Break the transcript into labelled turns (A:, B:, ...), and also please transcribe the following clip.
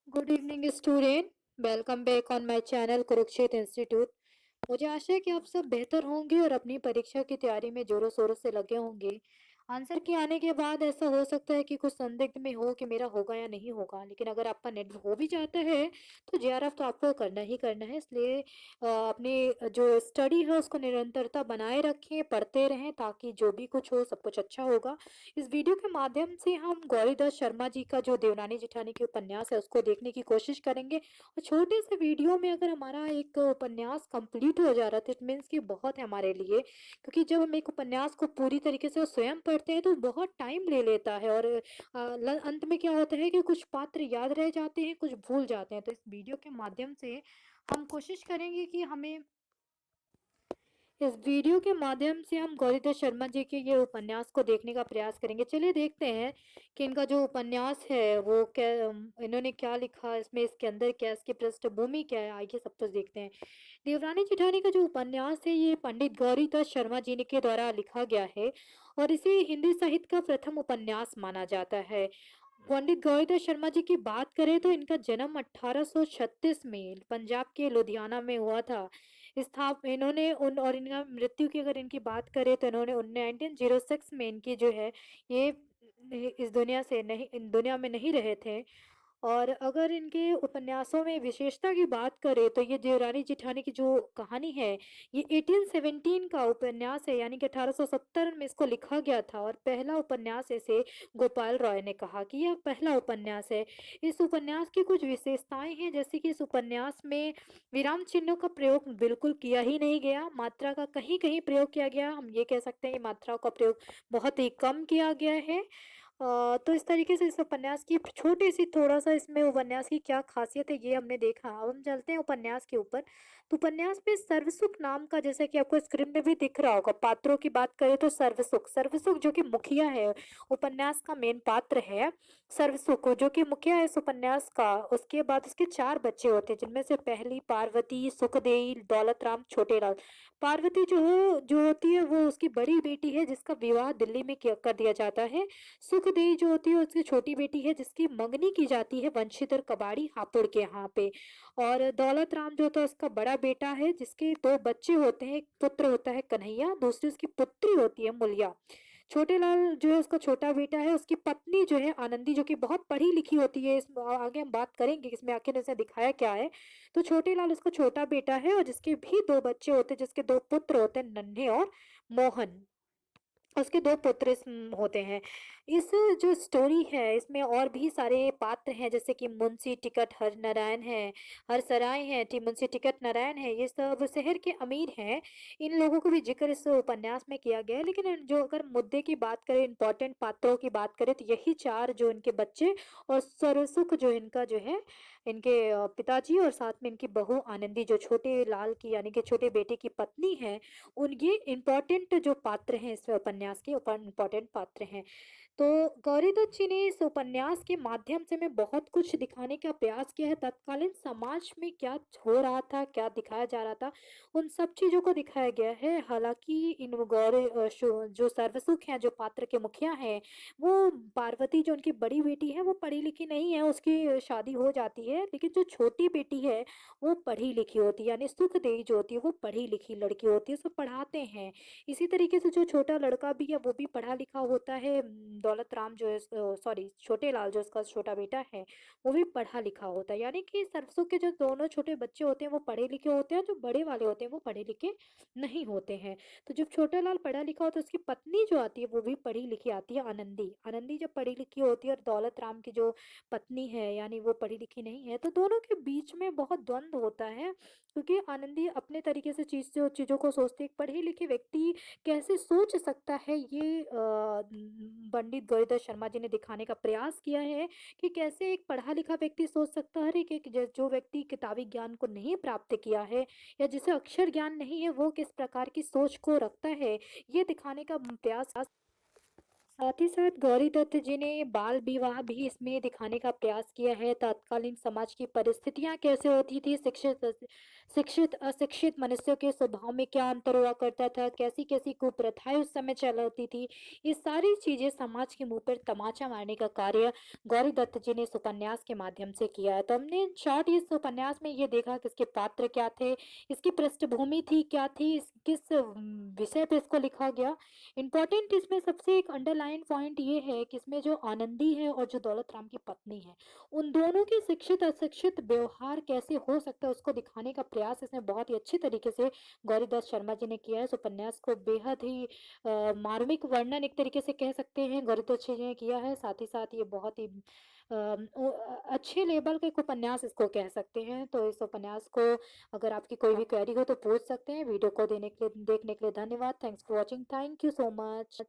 A: Good evening student. Welcome back on my channel Kurukshetra institute. मुझे आशा है कि आप सब बेहतर होंगे और अपनी परीक्षा की तैयारी में जोरों शोरों से लगे होंगे। आंसर के आने के बाद ऐसा हो सकता है कि कुछ संदिग्ध में हो कि मेरा होगा या नहीं होगा, लेकिन अगर आपका नेट हो भी जाता है तो जेआरएफ तो आपको करना ही करना है। इसलिए अपनी जो स्टडी है उसको निरंतरता बनाए रखें, पढ़ते रहें, ताकि जो भी कुछ हो सब कुछ अच्छा होगा। इस वीडियो के माध्यम से हम गौरीदास शर्मा जी का जो देवनानी जेठानी के उपन्यास है उसको देखने की कोशिश करेंगे। और छोटे से वीडियो में अगर हमारा एक उपन्यास कंप्लीट हो जा रहा है तो इट मीन्स कि बहुत है हमारे लिए, क्योंकि जब हम एक उपन्यास को पूरी तरीके से स्वयं पढ़ते हैं तो बहुत टाइम ले लेता है। और अंत में क्या होता है कि कुछ पात्र याद रह जाते हैं, कुछ भूल जाते हैं। तो इस वीडियो के माध्यम से हम कोशिश करेंगे कि हमें इस वीडियो के माध्यम से हम गौरीदास शर्मा जी के ये उपन्यास को देखने का प्रयास करेंगे। चलिए देखते हैं कि इनका जो उपन्यास है वो क्या, इन्होंने क्या लिखा इसमें, इसके अंदर क्या, इसकी पृष्ठभूमि क्या है, आइए सब कुछ देखते हैं। देवरानी जेठानी का जो उपन्यास है ये पंडित गौरीदास शर्मा जी ने के द्वारा लिखा गया है और इसे हिंदी साहित्य का प्रथम उपन्यास माना जाता है। पंडित गौरीदास शर्मा जी की बात करें तो इनका जन्म 1836 में पंजाब के लुधियाना में हुआ था। इन्होंने उन और इनका मृत्यु की अगर इनकी बात करें तो इन्होंने 1906 में इनकी जो है ये इस दुनिया से नहीं, इन दुनिया में नहीं रहे थे। और अगर इनके उपन्यासों में विशेषता की बात करें तो ये देवरानी जेठानी की जो कहानी है ये 1817 का उपन्यास है, यानी कि 1870 में इसको लिखा गया था। और पहला उपन्यास ऐसे गोपाल रॉय ने कहा कि यह पहला उपन्यास है। इस उपन्यास की कुछ विशेषताएं हैं, जैसे कि इस उपन्यास में विराम चिन्हों का प्रयोग बिल्कुल किया ही नहीं गया, मात्रा का कहीं कहीं प्रयोग किया गया। हम ये कह सकते हैं कि मात्राओं का प्रयोग बहुत ही कम किया गया है। तो इस तरीके से इस उपन्यास की छोटी सी थोड़ा सा इसमें उपन्यास की क्या खासियत है ये हमने देखा। अब हम चलते हैं उपन्यास के ऊपर। तो उपन्यास में सर्वसुख नाम का, जैसे कि आपको स्क्रीन में भी दिख रहा होगा, पात्रों की बात करें तो सर्वसुख सर्वसुख जो कि मुखिया है, उपन्यास का मेन पात्र है। सर्वसुख जो कि मुखिया है इस उपन्यास का। उसके बाद उसके चार बच्चे होते हैं, जिनमें से पहली पार्वती, सुखदेई, दौलत राम, छोटेलाल। पार्वती जो होती है वो उसकी बड़ी बेटी है जिसका विवाह दिल्ली में कर दिया जाता है। सुखदेई जो होती है उसकी छोटी बेटी है जिसकी मंगनी की जाती है वंशीधर कबाड़ी हापुड़ के यहाँ पे। और दौलत राम जो होता है उसका बड़ा बेटा है जिसके दो बच्चे होते हैं, एक पुत्र होता है कन्हैया, दूसरी उसकी पुत्री होती है मुलिया। छोटे लाल जो है उसका छोटा बेटा है, उसकी पत्नी जो है आनंदी जो कि बहुत पढ़ी लिखी होती है। इस आगे हम बात करेंगे कि इसमें आखिर इसे दिखाया क्या है। तो छोटे लाल उसका छोटा बेटा है और जिसके भी दो बच्चे होते हैं, जिसके दो पुत्र होते हैं, नन्हे और मोहन। उसके दो पुत्र होते हैं। इस जो स्टोरी है इसमें और भी सारे पात्र हैं, जैसे कि मुंशी टिकट हर नारायण है, हर सराय है, मुंशी टिकट नारायण है, ये सब शहर के अमीर हैं। इन लोगों को भी जिक्र इस उपन्यास में किया गया है। लेकिन जो अगर मुद्दे की बात करें, इंपॉर्टेंट पात्रों की बात करें, तो यही चार जो इनके बच्चे और सरसुख जो इनका जो है इनके पिताजी, और साथ में इनकी बहू आनंदी जो छोटे लाल की यानी कि छोटे बेटे की पत्नी है, उन ये इम्पोर्टेंट जो पात्र हैं इस उपन्यास के ऊपर इम्पोर्टेंट पात्र हैं। तो गौरी दत्त जी ने इस उपन्यास के माध्यम से मैं बहुत कुछ दिखाने का प्रयास किया है। तत्कालीन समाज में क्या हो रहा था, क्या दिखाया जा रहा था, उन सब चीजों को दिखाया गया है। हालांकि इन जो सर्वसुख हैं, जो पात्र के मुखिया हैं, वो पार्वती जो उनकी बड़ी बेटी है वो पढ़ी लिखी नहीं है, उसकी शादी हो जाती है। लेकिन जो छोटी बेटी है वो पढ़ी लिखी होती है, यानी सुखदेई जो होती है वो पढ़ी लिखी लड़की होती है, उसको पढ़ाते हैं। इसी तरीके से जो छोटा लड़का भी है वो भी पढ़ा लिखा होता है। दौलत राम जो है, सॉरी छोटे लाल जो उसका छोटा बेटा है, वो भी पढ़ा लिखा होता है। यानी कि सरसों के जो दोनों छोटे बच्चे होते हैं वो पढ़े लिखे होते हैं, जो बड़े वाले होते हैं वो पढ़े लिखे नहीं होते हैं। तो जब छोटा लाल पढ़ा लिखा होता है, उसकी पत्नी जो आती है वो भी पढ़ी लिखी आती है, आनंदी। आनंदी जब पढ़ी लिखी होती है और दौलत राम की जो पत्नी है यानी वो पढ़ी लिखी नहीं है, तो दोनों के बीच में बहुत द्वंद्व होता है। क्योंकि आनंदी अपने तरीके से चीज़ों को सोचती है। एक पढ़े लिखे व्यक्ति कैसे सोच सकता है, ये पंडित गौरीदास शर्मा जी ने दिखाने का प्रयास किया है कि कैसे एक पढ़ा लिखा व्यक्ति सोच सकता है कि जो व्यक्ति किताबी ज्ञान को नहीं प्राप्त किया है या जिसे अक्षर ज्ञान नहीं है वो किस प्रकार की सोच को रखता है, ये दिखाने का प्रयास साथ ही साथ गौरी दत्त जी ने बाल विवाह भी इसमें दिखाने का प्रयास किया है। तत्कालीन समाज की परिस्थितियां कैसे होती थी, शिक्षित अशिक्षित मनुष्यों के स्वभाव में क्या अंतर हुआ करता था, कैसी कैसी कुप्रथाएं उस समय चल होती थी, ये सारी चीजें समाज के मुंह पर तमाचा मारने का कार्य गौरी दत्त जी ने इस उपन्यास के माध्यम से किया है। तो हमने शॉर्ट इस उपन्यास में ये देखा कि इसके पात्र क्या थे, इसकी पृष्ठभूमि थी क्या थी, किस विषय पे इसको लिखा गया। इम्पोर्टेंट इसमें सबसे एक अंडरलाइन पॉइंट ये है कि इसमें जो आनंदी है और जो दौलत राम की पत्नी है, उन दोनों के शिक्षित अशिक्षित व्यवहार कैसे हो सकता है उसको दिखाने का प्रयास इसने बहुत ही अच्छी तरीके से गौरीदास शर्मा जी ने किया है। इस उपन्यास को बेहद ही मार्मिक वर्णन एक तरीके से कह सकते हैं गौरीदास जी ने किया है। साथ ही साथ ये बहुत ही अच्छे लेवल का एक उपन्यास इसको कह सकते हैं। तो इस उपन्यास को अगर आपकी कोई भी क्वेरी हो तो पूछ सकते हैं। वीडियो को देखने के लिए धन्यवाद। Thanks for watching. Thank you so much.